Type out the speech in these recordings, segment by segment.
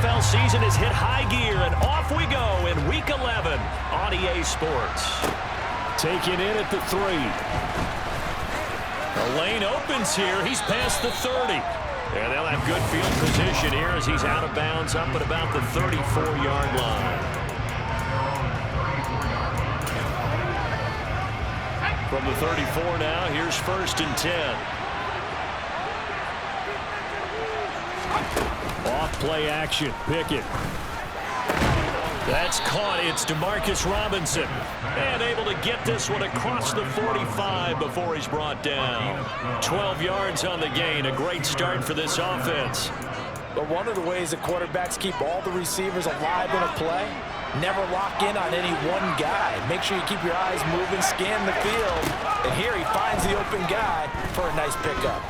NFL season has hit high gear, and off we go in Week 11 on EA Sports. Taken in at the 3. The lane opens here. He's past the 30. And they'll have good field position here as he's out of bounds up at about the 34-yard line. From the 34 now, here's 1st and 10. Off play action. Pickett. That's caught. It's Demarcus Robinson. And able to get this one across the 45 before he's brought down. 12 yards on the gain. A great start for this offense. But one of the ways that quarterbacks keep all the receivers alive in a play, never lock in on any one guy. Make sure you keep your eyes moving, scan the field. And here he finds the open guy for a nice pickup.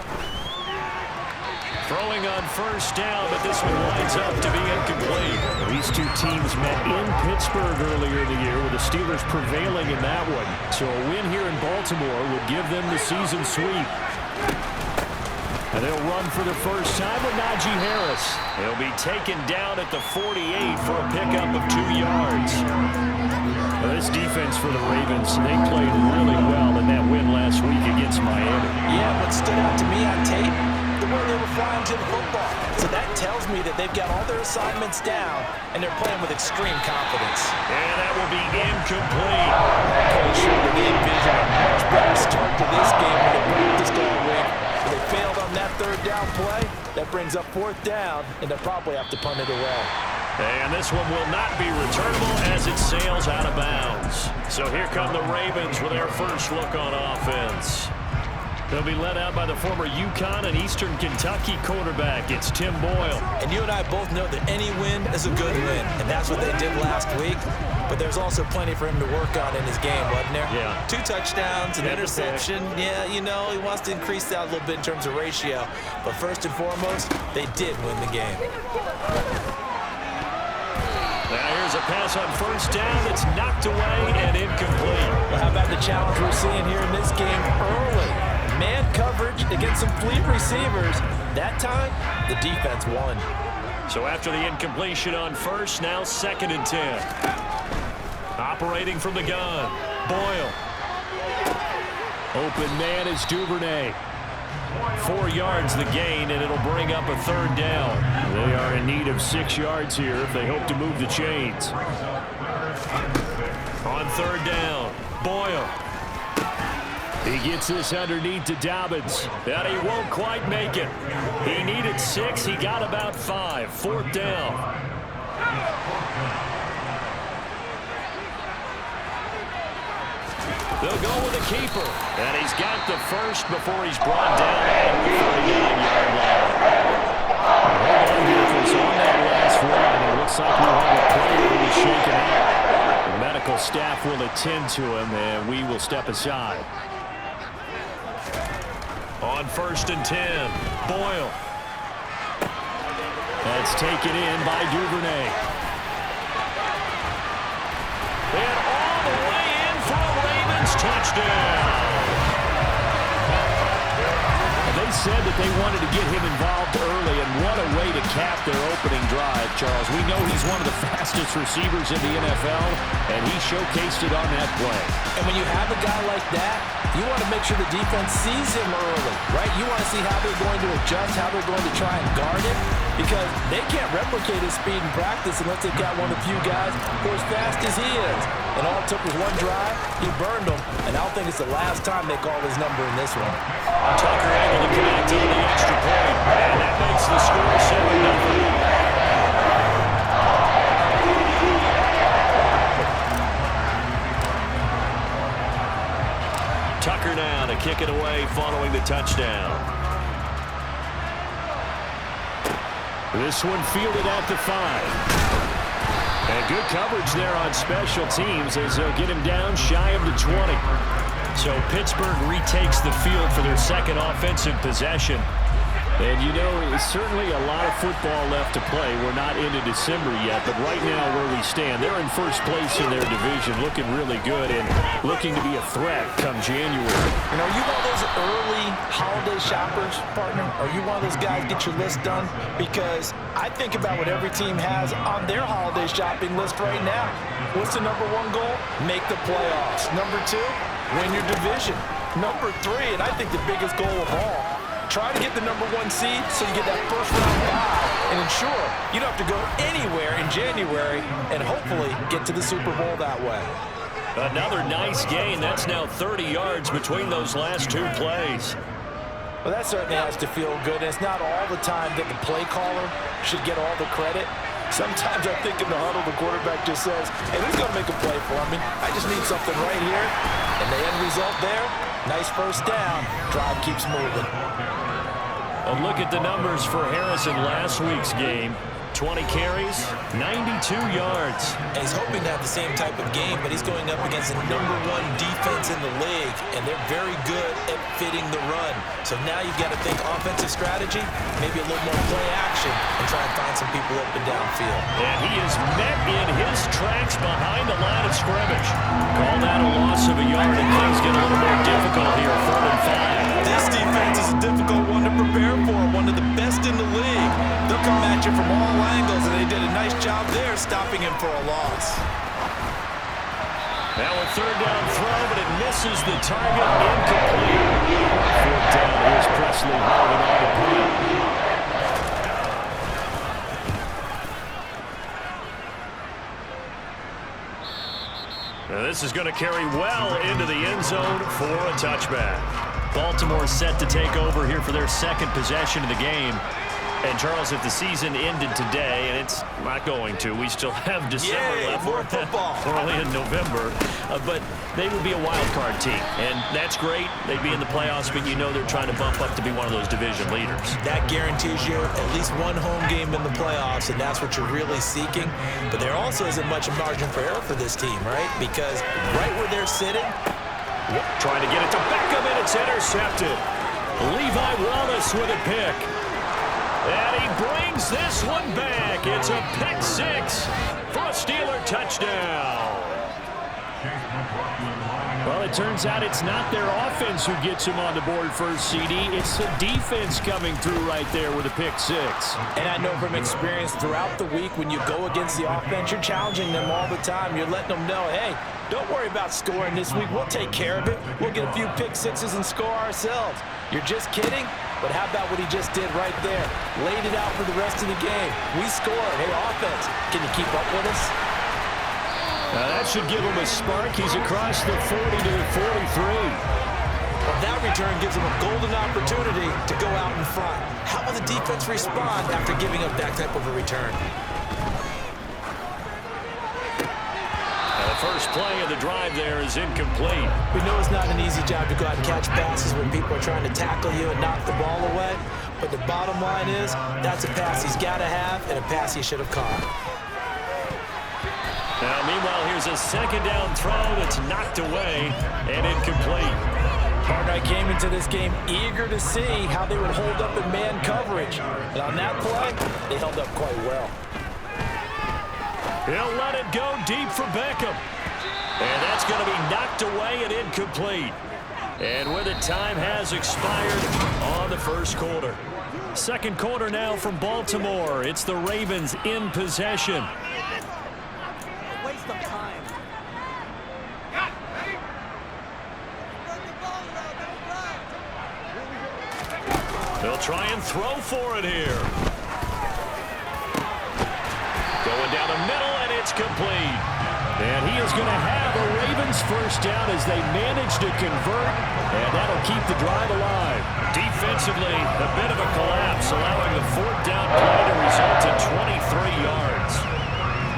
Throwing on 1st down, but this one winds up to be incomplete. These two teams met in Pittsburgh earlier in the year, with the Steelers prevailing in that one. So a win here in Baltimore would give them the season sweep. And they'll run for the first time with Najee Harris. He'll be taken down at the 48 for a pickup of 2 yards. Now this defense for the Ravens, they played really well in that win last week against Miami. Yeah, what stood out to me on tape, the way they were flying to the football. So that tells me that they've got all their assignments down, and they're playing with extreme confidence. And that will be incomplete. Coach sure they envision a much better start to this game than they practiced all week. They failed on that 3rd down play. That brings up 4th down, and they'll probably have to punt it away. And this one will not be returnable as it sails out of bounds. So here come the Ravens with their first look on offense. They'll be led out by the former UConn and Eastern Kentucky quarterback. It's Tim Boyle. And you and I both know that any win is a good win, and that's what they did last week. But there's also plenty for him to work on in his game, wasn't there? Yeah. 2 touchdowns, an interception. Yeah, you know, he wants to increase that a little bit in terms of ratio. But first and foremost, they did win the game. Now here's a pass on 1st down. It's knocked away and incomplete. Well, how about the challenge we're seeing here in this game early? Man coverage against some fleet receivers. That time, the defense won. So after the incompletion on 1st, now 2nd and 10. Operating from the gun, Boyle. Open man is Duvernay. 4 yards the gain, and it'll bring up a 3rd down. They are in need of 6 yards here if they hope to move the chains. On 3rd down, Boyle. He gets this underneath to Dobbins, but he won't quite make it. He needed 6. He got about 5. 4th down. They'll go with a keeper. And he's got the first before he's brought down at the 49-yard line. Hold on here, because on that last run, it looks like we'll have a player who is shaken out. The medical staff will attend to him, and we will step aside. On 1st and 10, Boyle. That's taken in by Duvernay. And all the way in for a Ravens touchdown. They said that they wanted to get him involved early, and what a way to cap their opening drive, Charles. We know he's one of the fastest receivers in the NFL, and he showcased it on that play. And when you have a guy like that, you want to make sure the defense sees him early, right? You want to see how they're going to adjust, how they're going to try and guard him, because they can't replicate his speed in practice unless they've got one of the few guys who are as fast as he is. And all it took was one drive, he burned them, and I don't think it's the last time they call his number in this one. Tucker able to connect on the extra point, and that makes the score 7-0. Tucker now to kick it away following the touchdown. This one fielded at the 5. And good coverage there on special teams as they'll get him down shy of the 20. So Pittsburgh retakes the field for their second offensive possession. And you know, certainly a lot of football left to play. We're not into December yet, but right now where we stand, they're in first place in their division, looking really good and looking to be a threat come January. You know, you one of those early holiday shoppers, partner? Are you one of those guys get your list done? Because I think about what every team has on their holiday shopping list right now. What's the number one goal? Make the playoffs. Number two, win your division. Number three, and I think the biggest goal of all, try to get the number one seed so you get that first round bye and ensure you don't have to go anywhere in January and hopefully get to the Super Bowl that way. Another nice gain. That's now 30 yards between those last two plays. Well, that certainly has to feel good. And it's not all the time that the play caller should get all the credit. Sometimes I think in the huddle, the quarterback just says, hey, who's going to make a play for me? I just need something right here. And the end result there, nice first down. Drive keeps moving. A look at the numbers for Harrison last week's game. 20 carries, 92 yards. And he's hoping to have the same type of game, but he's going up against the #1 defense in the league, and they're very good at fitting the run. So now you've got to think offensive strategy, maybe a little more play action, and try and find some people up and downfield. And he is met in his tracks behind the line of scrimmage. Call that a loss of a yard, and things get a little more difficult here, 3rd and 5. This defense is a difficult one to prepare for, one of the best in the league. They'll come at you from all angles, and they did a nice job there stopping him for a loss. Now a 3rd down throw, but it misses the target, incomplete. 4th down, here's Presley holding on to Pete. Now this is going to carry well into the end zone for a touchback. Baltimore set to take over here for their second possession of the game. And, Charles, if the season ended today, and it's not going to, we still have December left. More football. We're only in November. But they would be a wild card team. And that's great. They'd be in the playoffs, but you know they're trying to bump up to be one of those division leaders. That guarantees you at least one home game in the playoffs, and that's what you're really seeking. But there also isn't much margin for error for this team, right? Because right where they're sitting, trying to get it to Beckham, and it's intercepted. Levi Wallace with a pick. And he brings this one back. It's a pick six for a Steeler touchdown. Well, it turns out it's not their offense who gets him on the board first, CD. It's the defense coming through right there with a pick six. And I know from experience throughout the week when you go against the offense, you're challenging them all the time. You're letting them know, hey, don't worry about scoring this week. We'll take care of it. We'll get a few pick sixes and score ourselves. You're just kidding? But how about what he just did right there? Laid it out for the rest of the game. We scored. Hey, offense, can you keep up with us? Now that should give him a spark. He's across the 40 to the 43. Well, that return gives him a golden opportunity to go out in front. How will the defense respond after giving up that type of a return? The first play of the drive there is incomplete. We know it's not an easy job to go out and catch passes when people are trying to tackle you and knock the ball away. But the bottom line is, that's a pass he's got to have and a pass he should have caught. Now, meanwhile, here's a 2nd down throw that's knocked away and incomplete. Partner, I came into this game eager to see how they would hold up in man coverage. And on that play, they held up quite well. He'll let it go deep for Beckham. And that's going to be knocked away and incomplete. And with it, time has expired on the first quarter. Second quarter now from Baltimore. It's the Ravens in possession. Waste of time. They'll try and throw for it here. Going down the middle, and it's complete. And he is going to have a Ravens first down as they manage to convert, and that'll keep the drive alive. Defensively, a bit of a collapse, allowing the 4th down play to result in 23 yards.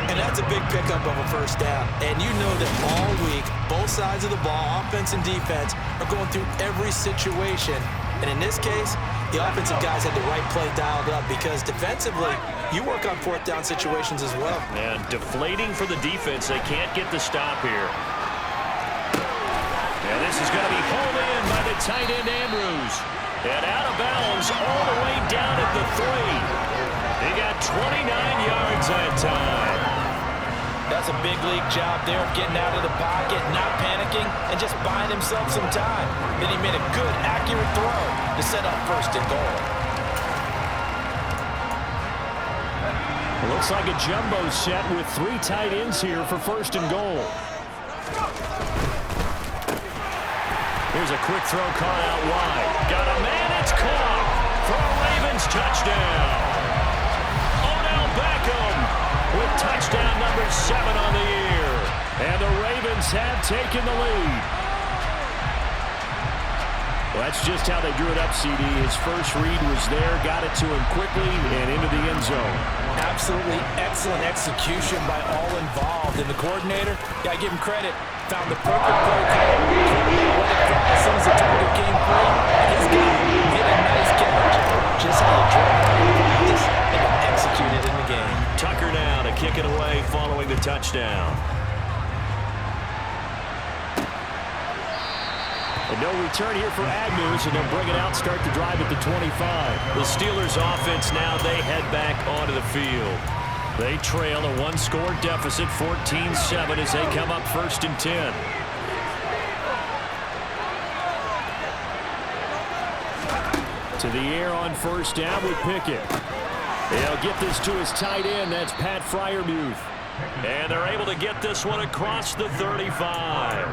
And that's a big pickup of a first down. And you know that all week, both sides of the ball, offense and defense, are going through every situation. And in this case, the offensive guys had the right play dialed up because defensively, you work on 4th down situations as well. And deflating for the defense. They can't get the stop here. And this is going to be pulled in by the tight end, Andrews. And out of bounds all the way 3. He got 29 yards that time. That's a big league job there of getting out of the pocket, not panicking, and just buying himself some time. Then he made a good, accurate throw to set up 1st and goal. Looks like a jumbo set with 3 tight ends here for 1st and goal. Here's a quick throw caught out wide. Got a man, it's caught for a Ravens touchdown. Odell Beckham with touchdown number 7 on the year. And the Ravens have taken the lead. Well, that's just how they drew it up, CD. His first read was there, got it to him quickly and into the end zone. Absolutely excellent execution by all involved. And the coordinator, gotta give him credit, found the perfect play call. As soon as the target came free, his guy hit a nice catch. Just how you draw it out of practice and then execute it in the game. Tucker now to kick it away following the touchdown. And no return here for Agnew, so they'll bring it out, start the drive at the 25. The Steelers offense now, they head back onto the field. They trail a 1-score deficit, 14-7, as they come up 1st and 10. To the air on 1st down with Pickett. They'll get this to his tight end. That's Pat Freiermuth. And they're able to get this one across the 35.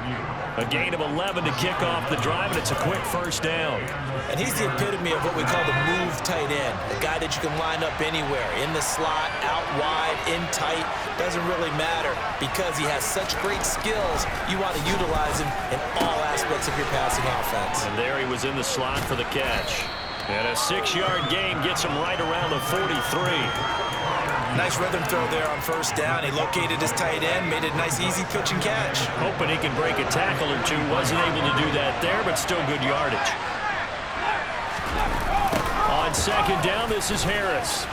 A gain of 11 to kick off the drive, and it's a quick 1st down. And he's the epitome of what we call the move tight end. A guy that you can line up anywhere, in the slot, out wide, in tight. Doesn't really matter because he has such great skills. You want to utilize him in all aspects of your passing offense. And there he was in the slot for the catch. And a 6-yard gain gets him right around the 43. Nice rhythm throw there on 1st down. He located his tight end, made a nice easy pitch and catch. Hoping he can break a tackle or two. Wasn't able to do that there, but still good yardage. On 2nd down, this is Harris.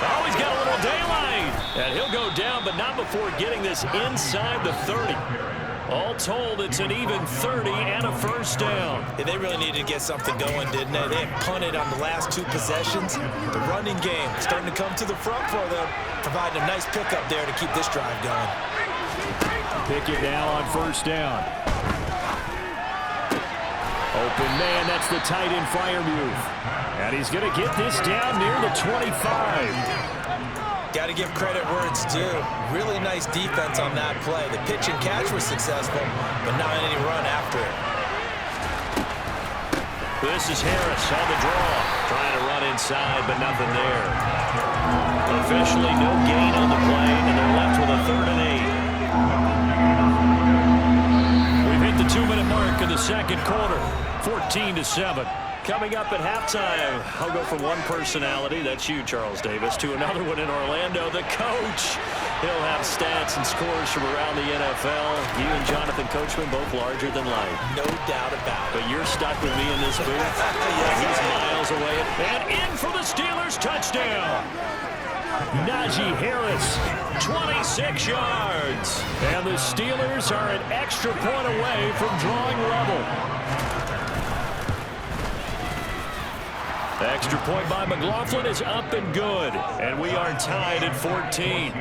Oh, he's got a little daylight. And he'll go down, but not before getting this inside the 30. All told, it's an even 30 and a 1st down. Yeah, they really needed to get something going, didn't they? They had punted on the last 2 possessions. The running game starting to come to the front for them, providing a nice pickup there to keep this drive going. Pickett now on 1st down. Open man, that's the tight end Freiermuth. And he's going to get this down near the 25. Got to give credit where it's due. Really nice defense on that play. The pitch and catch was successful, but not any run after it. This is Harris on the draw. Trying to run inside, but nothing there. Officially no gain on the play, and they're left with a 3rd and 8. We've hit the 2-minute mark in the 2nd quarter. 14-7. Coming up at halftime, I'll go from one personality, that's you, Charles Davis, to another one in Orlando, the coach. He'll have stats and scores from around the NFL. You and Jonathan Coachman both larger than life. No doubt about it. But you're stuck with me in this booth. Yes, he's miles away. And in for the Steelers, touchdown. Najee Harris, 26 yards. And the Steelers are an extra point away from drawing level. The extra point by McLaughlin is up and good. And we are tied at 14.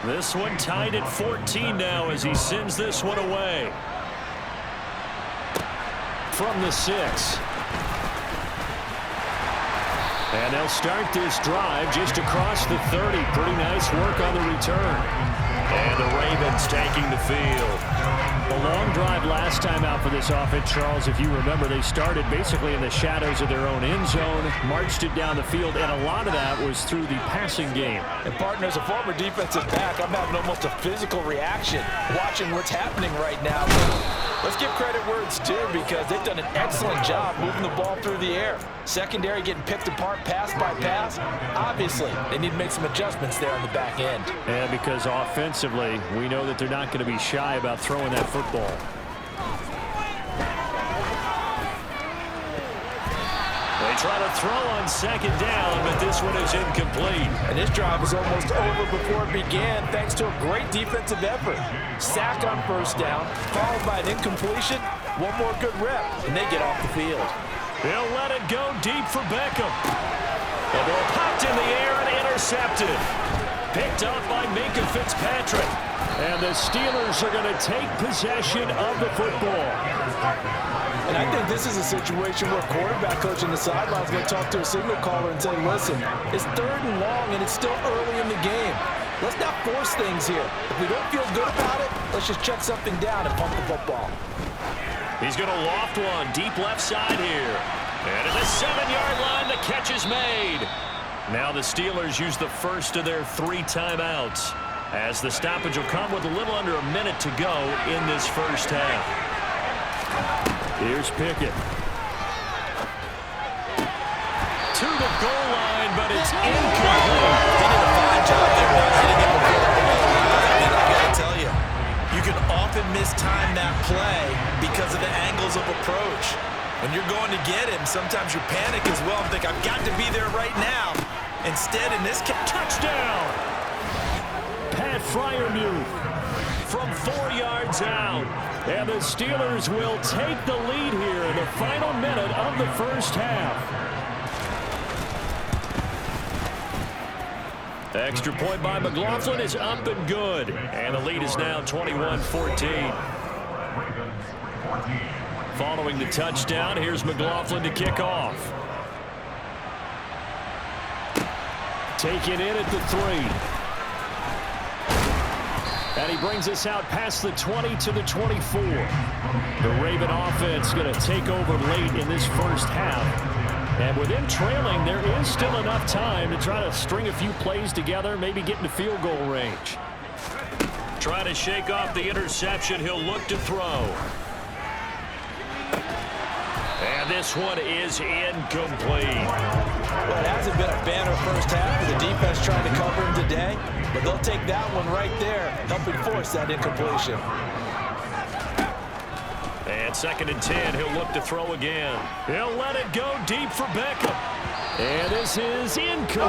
This one tied at 14 now as he sends this one away. From the 6. And they'll start this drive just across the 30. Pretty nice work on the return. And the Ravens taking the field. A long drive last time out for this offense, Charles. If you remember, they started basically in the shadows of their own end zone, marched it down the field, and a lot of that was through the passing game. And partner, as a former defensive back, I'm having almost a physical reaction watching what's happening right now. Let's give credit where it's due because they've done an excellent job moving the ball through the air. Secondary getting picked apart pass by pass. Obviously, they need to make some adjustments there on the back end. And because offensively, we know that they're not going to be shy about throwing that football. They try to throw on 2nd down, but this one is incomplete. And this drive was almost over before it began thanks to a great defensive effort. Sack on 1st down, followed by an incompletion, One more good rep, and they get off the field. He'll let it go deep for Beckham. The ball popped in the air and intercepted. Picked up by Minkah Fitzpatrick. And the Steelers are going to take possession of the football. And I think this is a situation where quarterback coach on the sideline is going to talk to a signal caller and say, listen, it's 3rd and long, and it's still early in the game. Let's not force things here. If we don't feel good about it, let's just check something down and pump the football. He's going to loft one deep left side here. And at the 7-yard line, the catch is made. Now the Steelers use the first of their 3 timeouts, as the stoppage will come with a little under a minute to go in this first half. Here's Pickett. To the goal line, but it's incomplete. He did a fine job there not hitting it before. And I got to tell you, you can often mistime that play because of the angles of approach. When you're going to get him, sometimes you panic as well and think, I've got to be there right now. Instead, in this case, touchdown! Pat Freiermuth from 4 yards out. And the Steelers will take the lead here in the final minute of the first half. Extra point by McLaughlin is up and good. And the lead is now 21-14. Following the touchdown, here's McLaughlin to kick off. Taken in at the 3. And he brings us out past the 20 to the 24. The Raven offense going to take over late in this first half. And with him trailing, there is still enough time to try to string a few plays together, maybe get into field goal range. Trying to shake off the interception. He'll look to throw. And this one is incomplete. Well, it hasn't been a banner first half for the defense trying to cover him today, but they'll take that one right there, helping force that incompletion. And 2nd and 10, he'll look to throw again. He'll let it go deep for Beckham. And this is incomplete.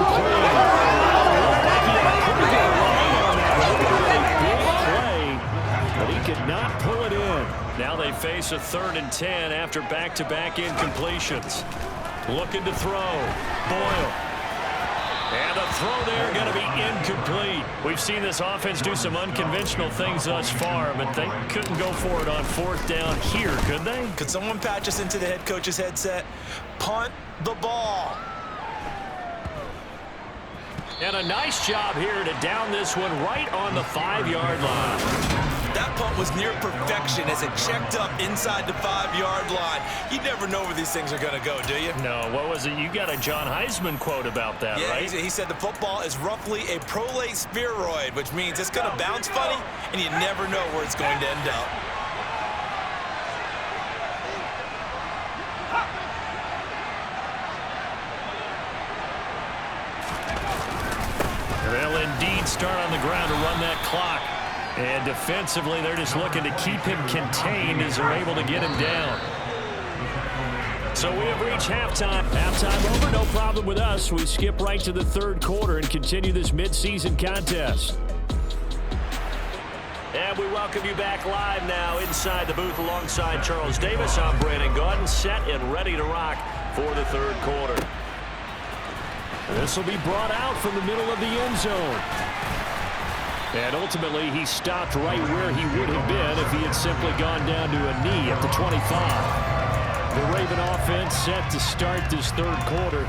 But he could not pull it in. Now they face a 3rd and 10 after back-to-back incompletions. Looking to throw. Boyle. And the throw there going to be incomplete. We've seen this offense do some unconventional things thus far, but they couldn't go for it on 4th down here, could they? Could someone patch us into the head coach's headset? Punt the ball. And a nice job here to down this one right on the 5-yard line. That punt was near perfection as it checked up inside the 5-yard line. You never know where these things are going to go, do you? No, what was it? You got a John Heisman quote about that, yeah, right? He said the football is roughly a prolate spheroid, which means it's going to bounce funny, and you never know where it's going to end up. They'll indeed start on the ground to run that clock. And defensively, they're just looking to keep him contained as they're able to get him down. So we have reached halftime. Halftime over, no problem with us. We skip right to the 3rd quarter and continue this midseason contest. And we welcome you back live now inside the booth alongside Charles Davis. I'm Brandon Gaudin, set and ready to rock for the 3rd quarter. This will be brought out from the middle of the end zone. And ultimately, he stopped right where he would have been if he had simply gone down to a knee at the 25. The Raven offense set to start this 3rd quarter.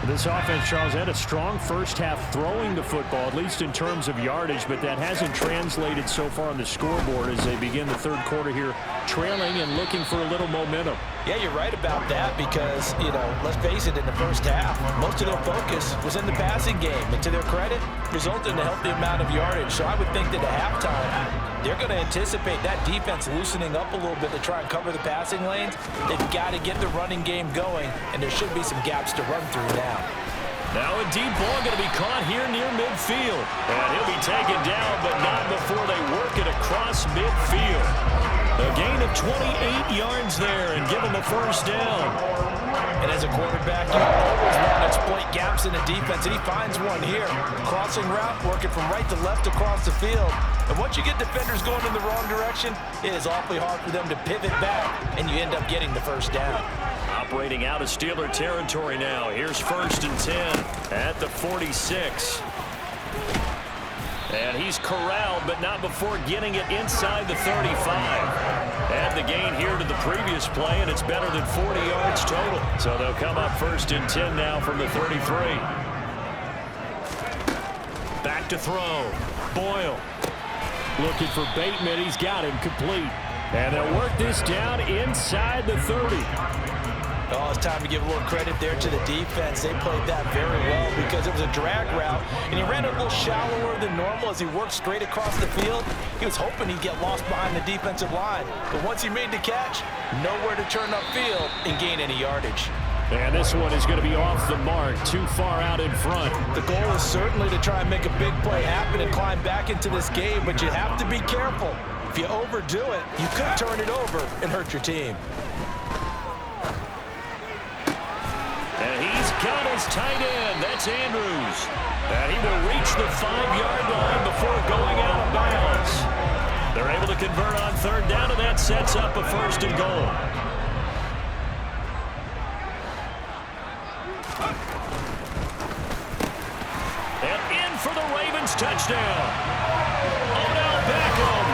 This offense, Charles, had a strong first half throwing the football, at least in terms of yardage, but that hasn't translated so far on the scoreboard as they begin the 3rd quarter here, trailing and looking for a little momentum. Yeah, you're right about that because, let's face it, in the first half, most of their focus was in the passing game. And to their credit, resulted in a healthy amount of yardage. So I would think that at halftime, they're going to anticipate that defense loosening up a little bit to try and cover the passing lanes. They've got to get the running game going, and there should be some gaps to run through now. Now a deep ball going to be caught here near midfield. And he'll be taken down, but not before they work it across midfield. A gain of 28 yards there and give him a first down. And as a quarterback, you always want to exploit gaps in the defense, and he finds one here. Crossing route, working from right to left across the field. And once you get defenders going in the wrong direction, it is awfully hard for them to pivot back, and you end up getting the first down. Operating out of Steeler territory now. Here's 1st and 10 at the 46. And he's corralled, but not before getting it inside the 35. Add the gain here to the previous play, and it's better than 40 yards total. So they'll come up 1st and 10 now from the 33. Back to throw. Boyle looking for Bateman. He's got him complete. And they'll work this down inside the 30. Oh, it's time to give a little credit there to the defense. They played that very well because it was a drag route, and he ran a little shallower than normal as he worked straight across the field. He was hoping he'd get lost behind the defensive line, but once he made the catch, nowhere to turn upfield and gain any yardage. And this one is going to be off the mark, too far out in front. The goal is certainly to try and make a big play happen and climb back into this game, but you have to be careful. If you overdo it, you could turn it over and hurt your team. And he's got his tight end. That's Andrews. And he will reach the 5-yard line before going out of bounds. They're able to convert on 3rd down, and that sets up a 1st and goal. And in for the Ravens touchdown. Odell Beckham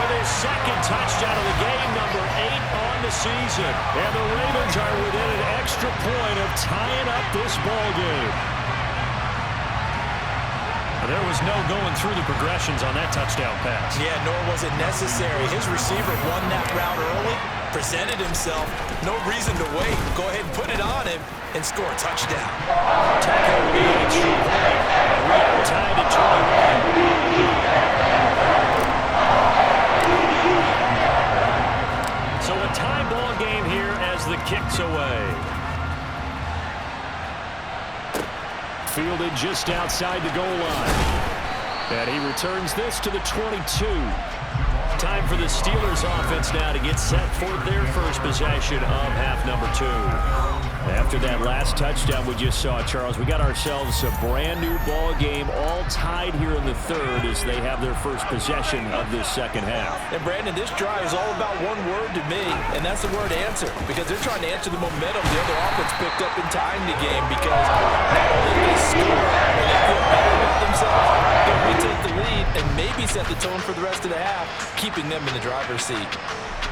with his 2nd touchdown of the game, number 8 on the season. And the Ravens are within an extra point of tying up this ball game. There was no going through the progressions on that touchdown pass. Yeah, nor was it necessary. His receiver won that route early, presented himself, no reason to wait. Go ahead and put it on him and score a touchdown. Tackle will be an extra point. And we are tied at 21. So a tie ball game here as the kick's away. Fielded just outside the goal line. And he returns this to the 22. Time for the Steelers offense now to get set for their first possession of half number 2. After that last touchdown we just saw, Charles, we got ourselves a brand new ball game, all tied here in the 3rd as they have their first possession of this 2nd half. And Brandon, this drive is all about one word to me, and that's the word answer, because they're trying to answer the momentum the other offense picked up in tying the game, because not only do they score and they feel better about themselves, they'll retake the lead and maybe set the tone for the rest of the half, keeping them in the driver's seat.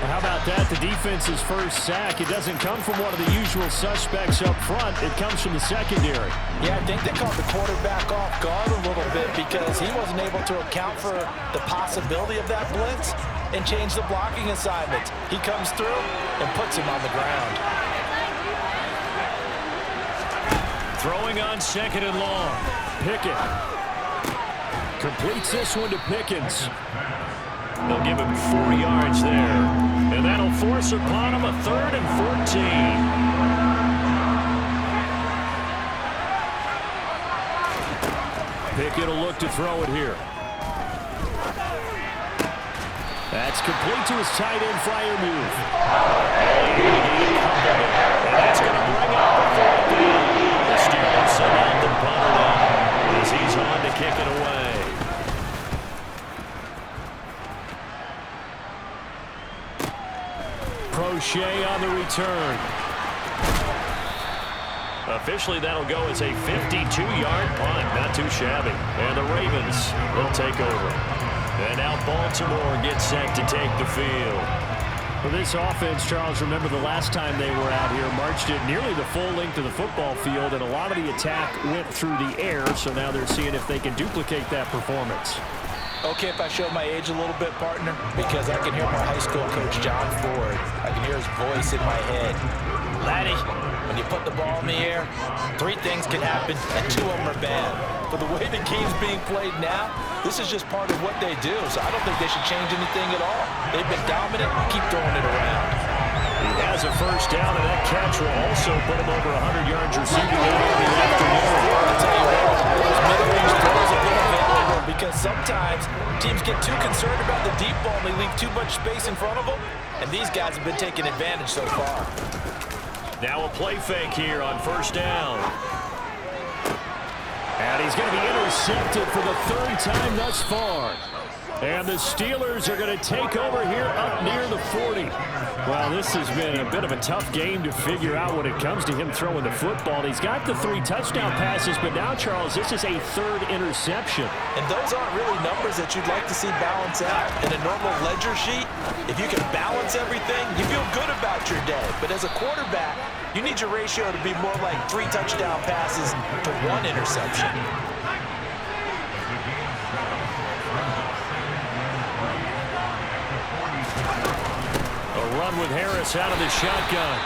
How about that? The defense's first sack. It doesn't come from one of the usual suspects up front. It comes from the secondary. Yeah, I think they caught the quarterback off guard a little bit because he wasn't able to account for the possibility of that blitz and change the blocking assignments. He comes through and puts him on the ground. Throwing on 2nd and long. Pickett completes this one to Pickens. They'll give him 4 yards there. And that'll force upon him a 3rd and 14. Pickett will look to throw it here. That's complete to his tight end flyer move. And that's going to bring up the 4th down. The Steelers send out the punter now as he's on to kick it away. Crochet on the return. Officially, that'll go as a 52-yard punt. Not too shabby. And the Ravens will take over. And now Baltimore gets set to take the field. For this offense, Charles, remember the last time they were out here, marched it nearly the full length of the football field, and a lot of the attack went through the air, so now they're seeing if they can duplicate that performance. Okay, if I show my age a little bit, partner, because I can hear my high school coach, John Ford. I can hear his voice in my head. Laddie, when you put the ball in the air, 3 things can happen, and 2 of them are bad. But the way the game's being played now, this is just part of what they do, so I don't think they should change anything at all. They've been dominant. Keep throwing it around. He has a first down, and that catch will also put him over 100 yards receiving in the afternoon. I'll tell you what, those mid-range throws have been available because sometimes teams get too concerned about the deep ball and they leave too much space in front of them, and these guys have been taking advantage so far. Now a play fake here on first down. And he's going to be intercepted for the third time thus far. And the Steelers are going to take over here up near the 40. Well, this has been a bit of a tough game to figure out when it comes to him throwing the football. He's got the 3 touchdown passes, but now, Charles, this is a 3rd interception. And those aren't really numbers that you'd like to see balance out. In a normal ledger sheet, if you can balance everything, you feel good about your day. But as a quarterback, you need your ratio to be more like 3 touchdown passes to 1 interception. Run with Harris out of the shotgun.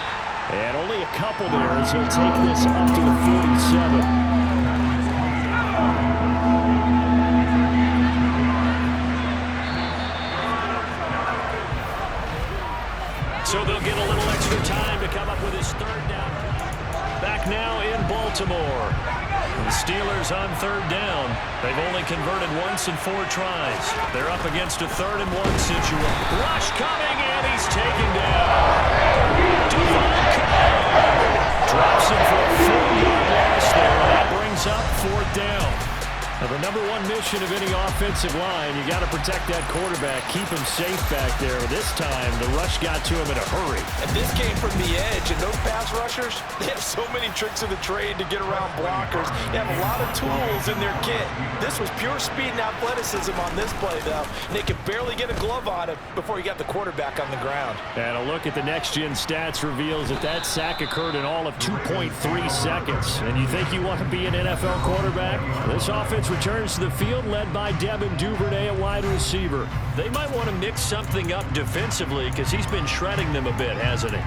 And only a couple there as he'll take this up to the 47. So they'll get a little extra time to come up with his 3rd down. Back now in Baltimore. The Steelers on 3rd down. They've only converted once in 4 tries. They're up against a 3rd and 1 situation. Rush coming, and he's taken down. Devon drops him for a 4-yard loss there. That brings up 4th down. Now, the #1 mission of any offensive line, you got to protect that quarterback, keep him safe back there. This time, the rush got to him in a hurry. And this came from the edge, and those pass rushers, they have so many tricks of the trade to get around blockers. They have a lot of tools in their kit. This was pure speed and athleticism on this play, though. And they could barely get a glove on it before he got the quarterback on the ground. And a look at the next-gen stats reveals that sack occurred in all of 2.3 seconds. And you think you want to be an NFL quarterback? This offense returns to the field, led by Devin Duvernay, a wide receiver. They might want to mix something up defensively because he's been shredding them a bit, hasn't he?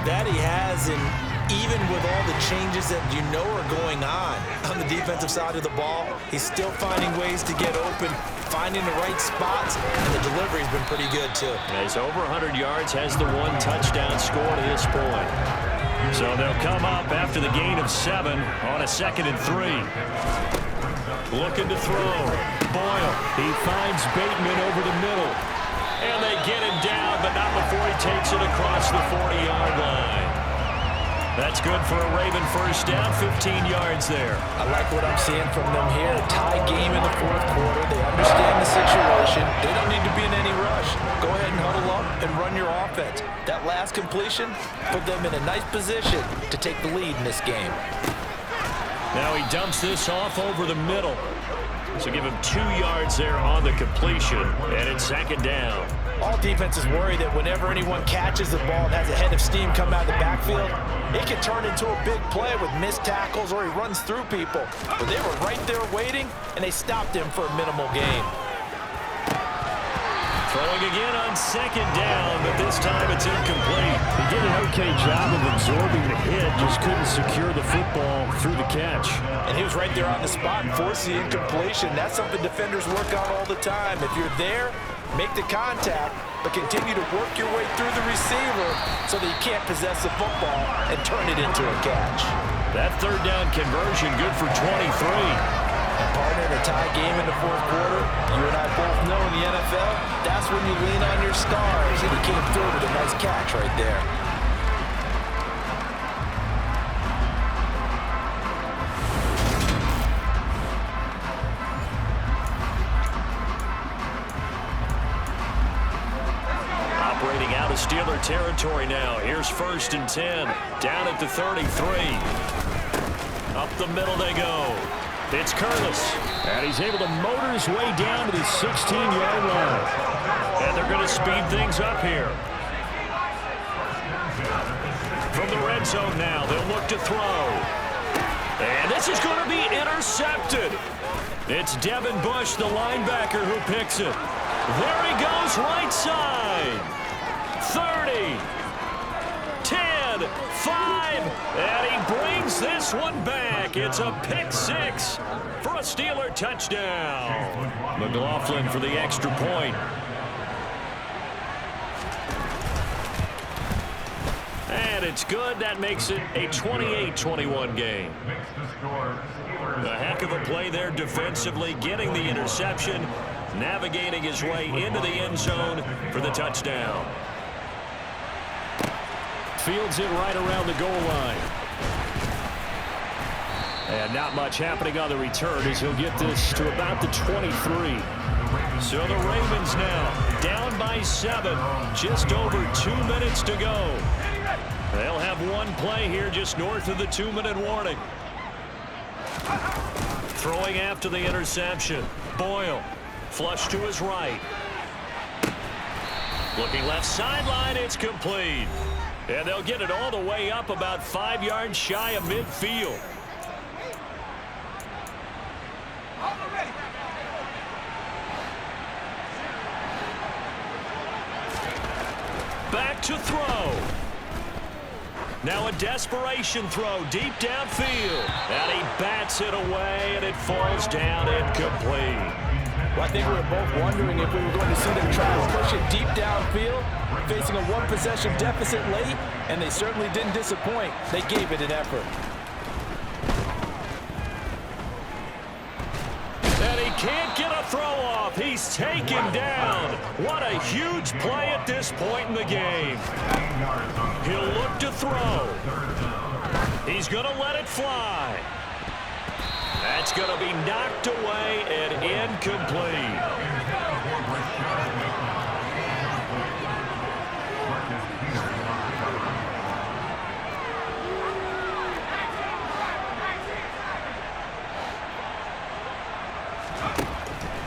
That he has, and even with all the changes that you know are going on the defensive side of the ball, he's still finding ways to get open, finding the right spots, and the delivery's been pretty good, too. He's over 100 yards, has the 1 touchdown score to this point. So they'll come up after the gain of 7 on a 2nd and 3. Looking to throw. Boyle. He finds Bateman over the middle. And they get him down, but not before he takes it across the 40-yard line. That's good for a Raven first down, 15 yards there. I like what I'm seeing from them here. A tie game in the 4th quarter. They understand the situation. They don't need to be in any rush. Go ahead and huddle up and run your offense. That last completion put them in a nice position to take the lead in this game. Now he dumps this off over the middle. So give him 2 yards there on the completion, and it's 2nd down. All defenses worry that whenever anyone catches the ball and has a head of steam come out of the backfield, it can turn into a big play with missed tackles or he runs through people. But they were right there waiting, and they stopped him for a minimal gain. Throwing again on 2nd down, but this time it's incomplete. He did an okay job of absorbing the hit, just couldn't secure the football through the catch. And he was right there on the spot and forced the incompletion. That's something defenders work on all the time. If you're there, make the contact, but continue to work your way through the receiver so that you can't possess the football and turn it into a catch. That 3rd down conversion good for 23. And partner, in a tie game in the 4th quarter, you and I both know in the NFL, that's when you lean on your stars, and he came through with a nice catch right there. Operating out of Steeler territory now. Here's 1st and 10, down at the 33. Up the middle they go. It's Curtis, and he's able to motor his way down to the 16-yard line. And they're going to speed things up here. From the red zone now, they'll look to throw. And this is going to be intercepted. It's Devin Bush, the linebacker, who picks it. There he goes, right side. 30, 10, 5, and he brings this one back. It's a pick 6 for a Steeler touchdown. McLaughlin for the extra point. And it's good. That makes it a 28-21 game. A heck of a play there defensively, getting the interception, navigating his way into the end zone for the touchdown. fields it right around the goal line. And not much happening on the return as he'll get this to about the 23. So the Ravens now down by 7. Just over 2 minutes to go. They'll have one play here just north of the 2-minute warning. Throwing after the interception. Boyle. Flush to his right. Looking left sideline. It's complete. And they'll get it all the way up about 5 yards shy of midfield. Back to throw. Now a desperation throw deep downfield. And he bats it away, and it falls down incomplete. Well, I think we were both wondering if we were going to see them try to push it deep downfield, facing a one-possession deficit late, and they certainly didn't disappoint. They gave it an effort. And he can't get a throw off. He's taken down. What a huge play at this point in the game. He'll look to throw. He's going to let it fly. That's going to be knocked away and incomplete.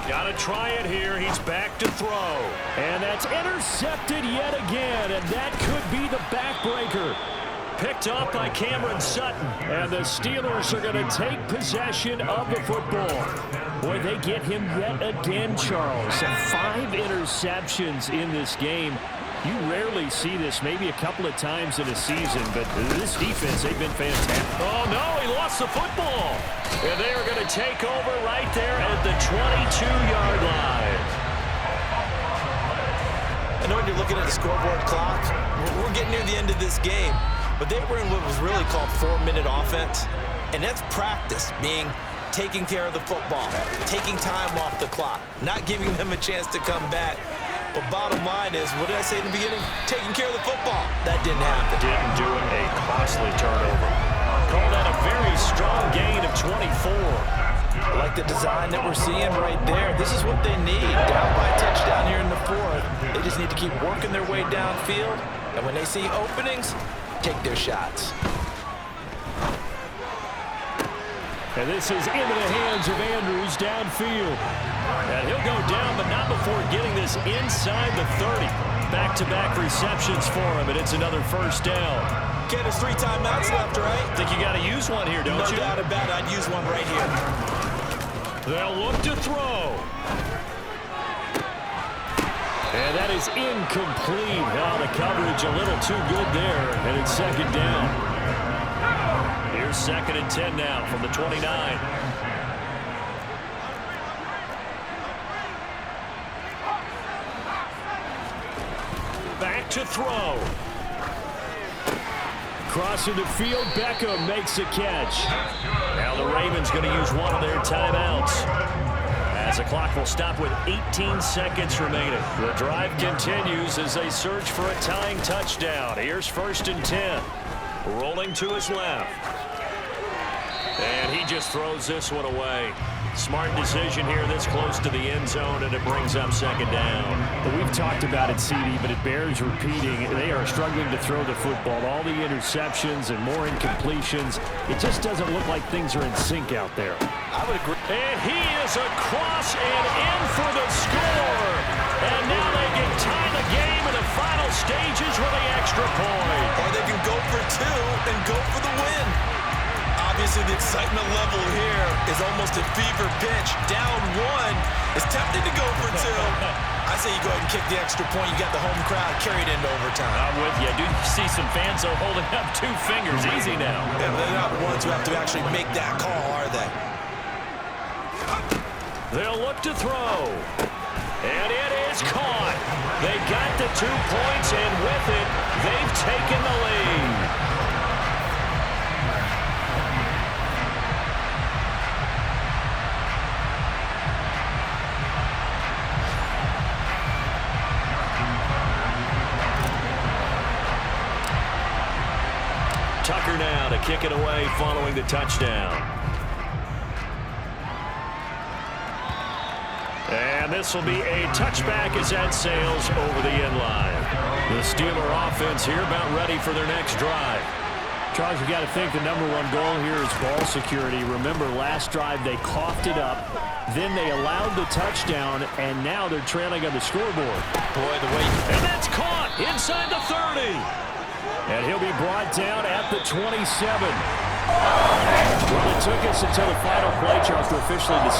Got to try it here. He's back to throw. And that's intercepted yet again, and that could be the backbreaker. Picked up by Cameron Sutton, and the Steelers are going to take possession of the football. Boy, they get him yet again, Charles. 5 interceptions in this game. You rarely see this, maybe a couple of times in a season, but this defense, they've been fantastic. Oh, no, he lost the football. And they are going to take over right there at the 22-yard line. I know when you're looking at the scoreboard clock, we're getting near the end of this game. But they were in what was really called 4-minute offense. And that's practice, being taking care of the football, taking time off the clock, not giving them a chance to come back. But bottom line is, what did I say in the beginning? Taking care of the football. That didn't happen. Didn't do it. A costly turnover. Call that a very strong gain of 24. I like the design that we're seeing right there. This is what they need. Down by a touchdown here in the 4th. They just need to keep working their way downfield. And when they see openings, take their shots. And this is into the hands of Andrews downfield. And he'll go down, but not before getting this inside the 30. Back-to-back receptions for him, and it's another first down. Okay, there's 3 timeouts left, right? Think you got to use one here, don't you? No doubt about it. I'd use one right here. They'll look to throw. And that is incomplete. Oh, the coverage a little too good there, and it's second down. Here's 2nd and 10 now from the 29. Back to throw. Crossing the field, Beckham makes a catch. Now the Ravens going to use one of their timeouts, as the clock will stop with 18 seconds remaining. The drive continues as they search for a tying touchdown. Here's 1st and 10. Rolling to his left. And he just throws this one away. Smart decision here this close to the end zone, and it brings up 2nd down. Well, we've talked about it, CD, but it bears repeating. They are struggling to throw the football. All the interceptions and more incompletions. It just doesn't look like things are in sync out there. I would agree. And he is across and in for the score. And now they can tie the game in the final stages with the extra point. Or they can go for 2 and go for the win. Obviously, the excitement level here is almost a fever pitch. Down 1 is tempted to go for 2. I say you go ahead and kick the extra point. You got the home crowd carried into overtime. I'm with you. I do see some fans are holding up 2 fingers. Easy now. Yeah, they're not the ones who have to actually make that call, are they? They'll look to throw. And it is caught. They got the 2 points, and with it, they've taken the lead. Tucker now to kick it away following the touchdown. And this will be a touchback as that sails over the end line. The Steeler offense here about ready for their next drive. Charles, you got to think the #1 goal here is ball security. Remember, last drive they coughed it up, then they allowed the touchdown, and now they're trailing on the scoreboard. Boy, the way... And that's caught inside the 30. And he'll be brought down at the 27. Well, it took us until the final play, Charles, to officially decide.